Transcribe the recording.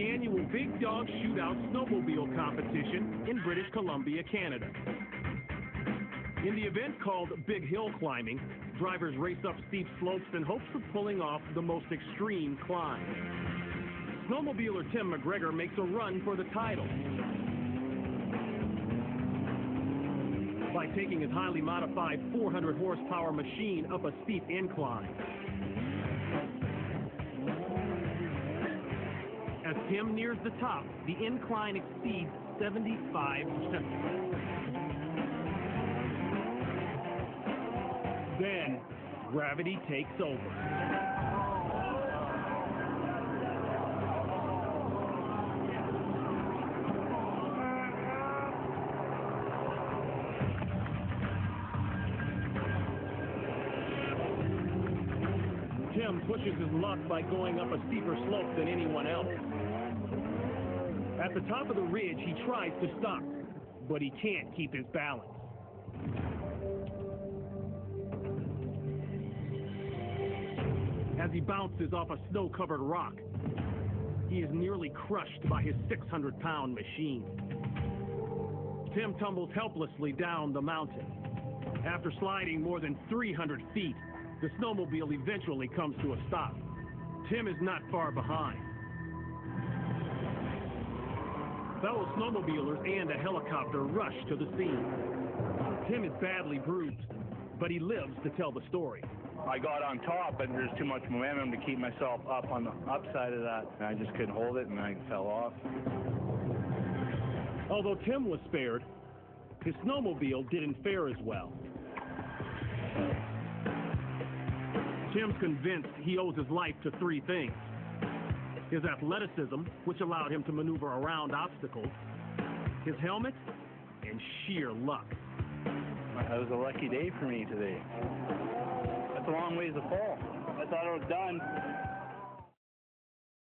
the annual Big Dog Shootout snowmobile competition in British Columbia, Canada. In the event called Big Hill Climbing, drivers race up steep slopes in hopes of pulling off the most extreme climb. Snowmobiler Tim McGregor makes a run for the title by taking his highly modified 400 horsepower machine up a steep incline. As Tim nears the top, the incline exceeds 75%. Then, gravity takes over. Tim pushes his luck by going up a steeper slope than anyone else. At the top of the ridge, he tries to stop, but he can't keep his balance. As he bounces off a snow-covered rock, he is nearly crushed by his 600-pound machine. Tim tumbles helplessly down the mountain. After sliding more than 300 feet, the snowmobile eventually comes to a stop. Tim is not far behind. Fellow snowmobilers and a helicopter rush to the scene. Tim is badly bruised, but he lives to tell the story. I got on top, but there's too much momentum to keep myself up on the upside of that. And I just couldn't hold it, and I fell off. Although Tim was spared, his snowmobile didn't fare as well. Tim's convinced he owes his life to three things: his athleticism, which allowed him to maneuver around obstacles, his helmet, and sheer luck. That was a lucky day for me today. That's a long ways to fall. I thought I was done.